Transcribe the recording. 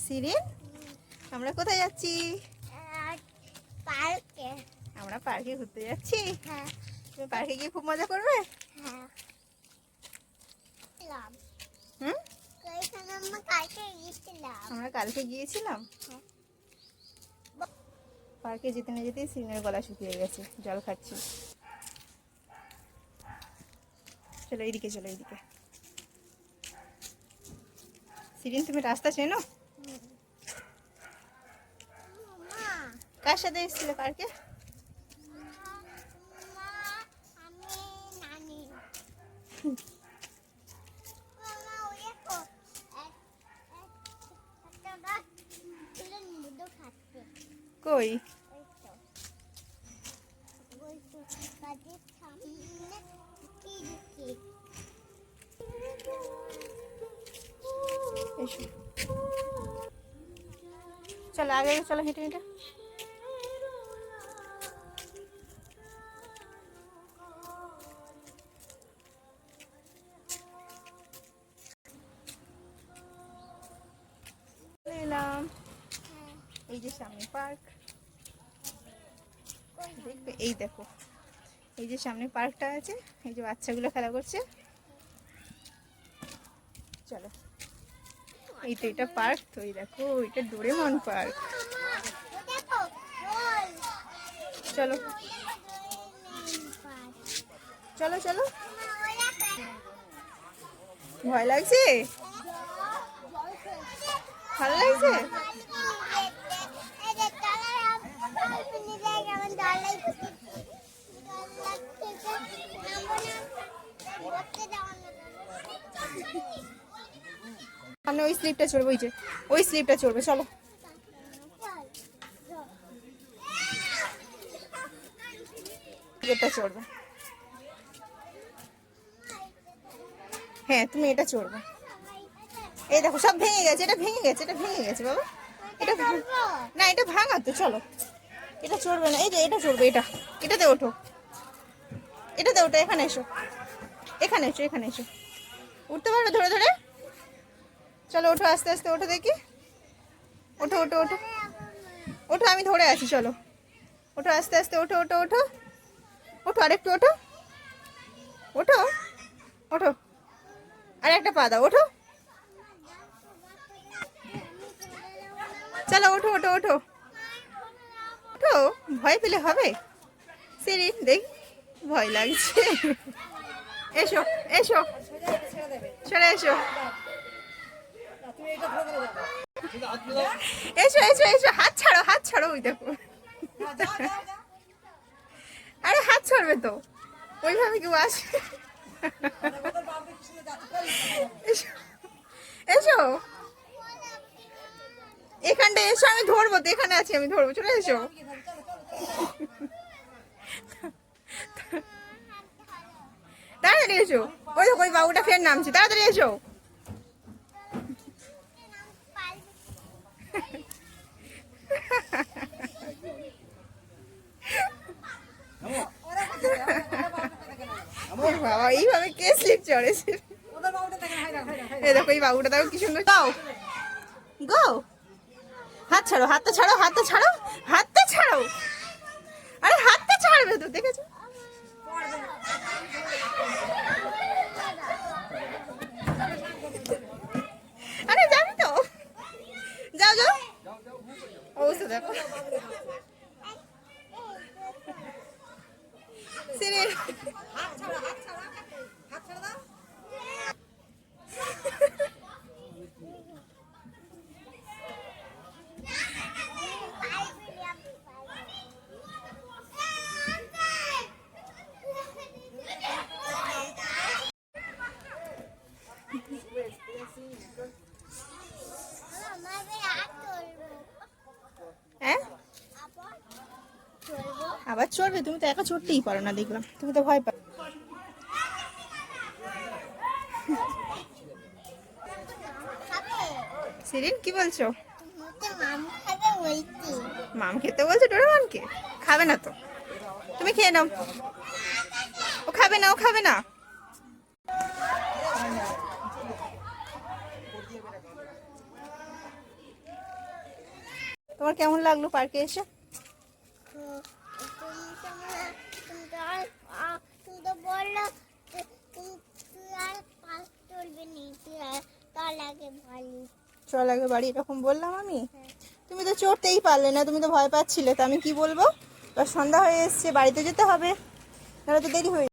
সিরিন, আমরা কোথায় যাচ্ছি? পার্কে। আমরা পার্কে ঘুরতে যাচ্ছি। হ্যাঁ। তুমি পার্কে গিয়ে খুব মজা করবে? হ্যাঁ। হুম, আমরা কালকে গিয়েছিলাম। হ্যাঁ। পার্কে যেতে না যেতেই সিরিনের গলা শুকিয়ে গেছে, জল খাচ্ছি। চলো এইদিকে, চলো এইদিকে। সিরিন, তুমি রাস্তা চেনো? কার সাথে এসেছিলে পার্কে? কই? এসো, চলো আগে চলো, হেঁটে হেঁটে। এলাম, এই যে সামনে পার্ক দেখবে, এই দেখো, এই যে সামনে পার্কটা আছে, এই যে বাচ্চাগুলো খেলা করছে। চলো, এই তো এটা পার্ক, তো এই দেখো এটা ডোরেমন পার্ক। চলো চলো চলো। ভয় লাগছে? ভালো লাগছে? সামনে ওই স্লিপটা চড়বে, ওই যে ওই স্লিপটা চড়বে, চলো। এটা চড়বে, হ্যাঁ তুমি এটা চড়বে। এই দেখো সব ভেঙে গেছে, এটা ভেঙে গেছে, এটা ভেঙে গেছে বাবা, এটা না, এটা ভাঙা তো। চলো, এটা চড়বে না, এই যে এটা চড়বে, এটা, এটাতে ওঠো, এটাতে ওঠো, এখানে এসো, এখানে এসো, এখানে এসো, উঠতে পারো ধরে ধরে। চলো ওঠো, আস্তে আস্তে ওঠো দেখি, ওঠো ওঠো ওঠো ওঠো, আমি ধরে আছি, চলো ওঠো আস্তে আস্তে, ওঠো ওঠো ওঠো ওঠো, আরেকটু ওঠো, ওঠো ওঠো, আর একটা পা দাও, ওঠো, চলো ওঠো ওঠো ওঠো ওঠো। ভয় পেলে হবে? সিরিন দেখ, ভয় লাগছে। এসো এসো, সরে এসো, এসো এসো এসো, হাত ছাড়ো, হাত ছাড়ো, ওই দেখো। আরে হাত ছাড়বে তো, ওইভাবে কেউ আসে? এসো এসো, এখানটা এসো, আমি ধরবো তো, এখানে আছি আমি, ধরবো, চলে এসো। তাড়াতাড়ি এসো, ওই দেখো ওই বাবুটা ফের নামছে, তাড়াতাড়ি এসো। বাবা, এইভাবে কে স্লিপ চড়েছে? এই দেখো এই বাবুটা, দেখো কি সুন্দর। গাও গো, হাত ছাড়ো, হাতটা ছাড়ো, হাতটা ছাড়ো, হাতটা ছাড়ো, আরে হাতটা ছাড়বে তো, দেখেছো? আরে যাবি তো, যাও যাও, অবস্থা দেখো। সিরিন, হ্যাঁ আবার চড়বে? তুমি তো একা চড়তেই পারো না, দেখলাম তুমি তো ভয় পাও। সিরিন কি বলছো? মাম খেতে বলছো ডোরেমনকে? খাবে না তো, তুমি খেয়ে নাও। ও খাবে না, ও খাবে না। তোমার কেমন লাগলো পার্কে এসে? তুমি তো বললো তুই আর পাস চলবে নি, তুই আর তার আগে ভালো। চল আগে বাড়ি, এরকম বললাম আমি? তুমি তো চড়তেই পারলে না, তুমি তো ভয় পাচ্ছিলে, তো আমি কি বলবো? এবার সন্ধ্যা হয়ে এসছে, বাড়িতে যেতে হবে, নাহলে তো দেরি হয়ে